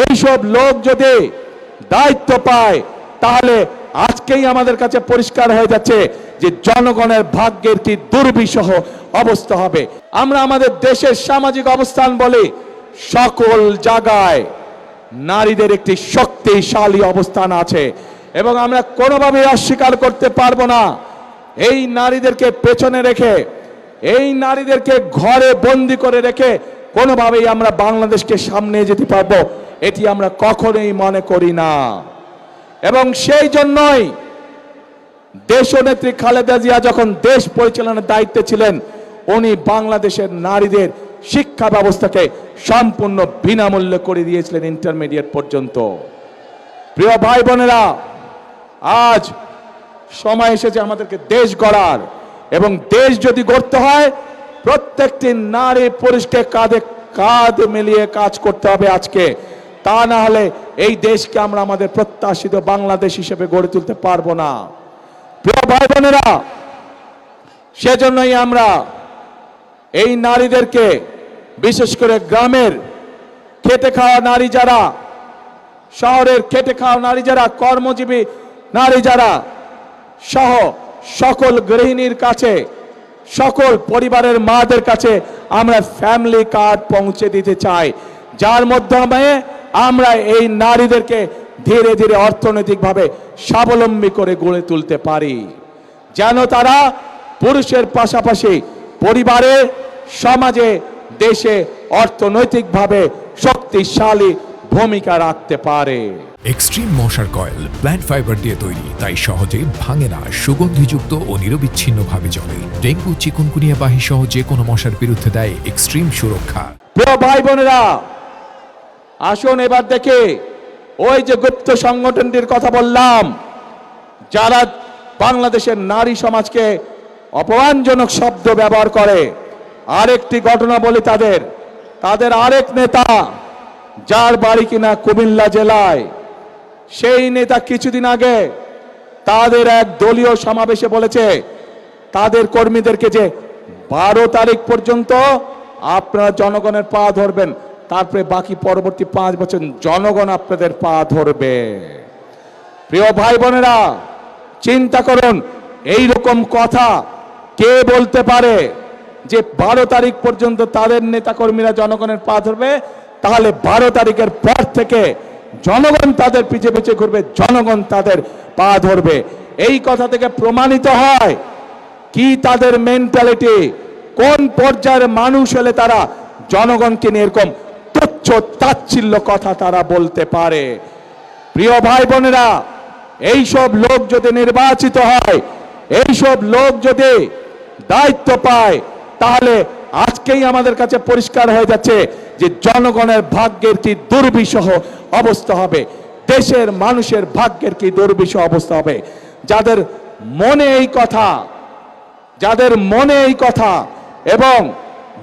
এইসব লোক যদি দায়িত্ব পায় তাহলে আজকেই আমাদের কাছে পরিষ্কার হয়ে যাচ্ছে যে জনগণের ভাগ্যের কি দুর্বিষহ অবস্থা হবে। আমরা আমাদের দেশের সামাজিক অবস্থান বলি, সকল জায়গায় নারীদের একটি শক্তিশালী অবস্থান আছে এবং আমরা কোনোভাবেই অস্বীকার করতে পারবো না। এই নারীদেরকে পেছনে রেখে, এই নারীদেরকে ঘরে বন্দি করে রেখে কোনোভাবেই আমরা বাংলাদেশকে সামনে যেতে পারবো, এটি আমরা কখনোই মনে করি না। এবং সেই জন্যই দেশনেত্রী খালেদা জিয়া যখন দেশ পরিচালনার দায়িত্বে ছিলেন, উনি বাংলাদেশের নারীদের শিক্ষা ব্যবস্থাকে সম্পূর্ণ বিনামূল্যে করে দিয়েছিলেন ইন্টারমিডিয়েট পর্যন্ত। প্রিয় ভাই বোনেরা, আজ সময় এসেছে আমাদেরকে দেশ গড়ার, এবং দেশ যদি গড়তে হয় প্রত্যেকটি নারী পুরুষকে কাঁধে কাঁধ মিলিয়ে কাজ করতে হবে আজকে। তা না হলে এই দেশকে আমরা আমাদের প্রত্যাশিত বাংলাদেশ হিসেবে গড়ে তুলতে পারবো না। প্রিয় ভাই বোনেরা, সেজন্যই আমরা এই নারীদেরকে, বিশেষ করে গ্রামের খেটে খাওয়া নারী যারা, শহরের খেটে খাওয়া নারী যারা, কর্মজীবী নারী যারা সহ সকল গৃহিণীর কাছে, সকল পরিবারের মাদের কাছে আমরা ফ্যামিলি কার্ড পৌঁছে দিতে চাই, যার মাধ্যমে আমরা এই নারীদেরকে ধীরে ধীরে অর্থনৈতিকভাবে স্বাবলম্বী করে গড়ে তুলতে পারি, যেন তারা পুরুষের পাশাপাশি পরিবারে, সমাজে, দেশে অর্থনৈতিকভাবে শক্তিশালী ভূমিকা রাখতে পারে। এক্সট্রিম মশার কয়েল প্ল্যান্ট ফাইবার দিয়ে তৈরি, তাই সহজে ভাঙে না, সুগন্ধিযুক্ত ও নিরবিচ্ছিন্নভাবে জ্বলে। ডেঙ্গু, চিকুনগুনিয়া বাহি সহ যে কোনো মশার বিরুদ্ধে দেয় এক্সট্রিম সুরক্ষা। প্রিয় ভাই বোনেরা, আসুন এবার দেখে ওই যে গুপ্ত সংগঠনটির কথা বললাম, যারা বাংলাদেশের নারী সমাজকে অপমানজনক শব্দ ব্যবহার করে। আরেকটি ঘটনা বলি, তাদের আরেক নেতা, যার বাড়ি কিনা কুমিল্লা জেলায়, সেই নেতা কিছুদিন আগে তাদের এক দলীয় সমাবেশে বলেছে তাদের কর্মীদেরকে যে 12 তারিখ পর্যন্ত আপনারা জনগণের পা ধরবেন, তারপরে বাকি পরবর্তী 5 বছর জনগণ আপনাদের পা ধরবে। প্রিয় ভাই বোনেরা, চিন্তা করুন, এই রকম কথা কে বলতে পারে যে 12 তারিখ পর্যন্ত তাদের নেতাকর্মীরা জনগণের পা ধরবে, তাহলে 12 তারিখের পর থেকে জনগণ তাদের পিছে পিছে ঘুরবে, জনগণ তাদের পা ধরবে। এই কথা থেকে প্রমাণিত হয় কি তাদের মেন্টালিটি, কোন পর্যায়ের মানুষ হলে তারা জনগণকে নিয়ে এরকম তুচ্ছ তাচ্ছিল্য কথা তারা বলতে পারে। প্রিয় ভাই বোনেরা, এইসব লোক যদি নির্বাচিত হয়, এইসব লোক যদি দায়িত্ব পায়, তাহলে আজকেই আমাদের কাছে পরিষ্কার হয়ে যাচ্ছে যে জনগণের ভাগ্যের কি দুর্বিষহ অবস্থা হবে, দেশের মানুষের ভাগ্যের কি দুর্বিষহ অবস্থা হবে। যাদের মনে এই কথা এবং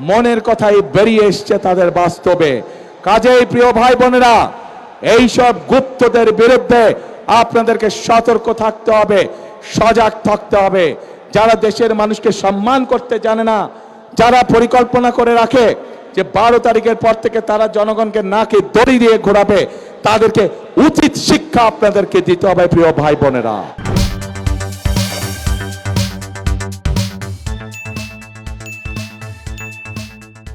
মনের কথাই বেরিয়ে এসছে তাদের বাস্তবে। কাজেই প্রিয় ভাই বোনেরা, এইসব গুপ্তদের বিরুদ্ধে আপনাদেরকে সতর্ক থাকতে হবে, সজাগ থাকতে হবে। যারা দেশের মানুষকে সম্মান করতে জানে না, যারা পরিকল্পনা করে রাখে যে 12 তারিখের পর থেকে তারা জনগণকে নাকে দড়ি দিয়ে ঘোরাবে, তাদেরকে উচিত শিক্ষা আপনাদেরকে দিতে হবে প্রিয় ভাই বোনেরা।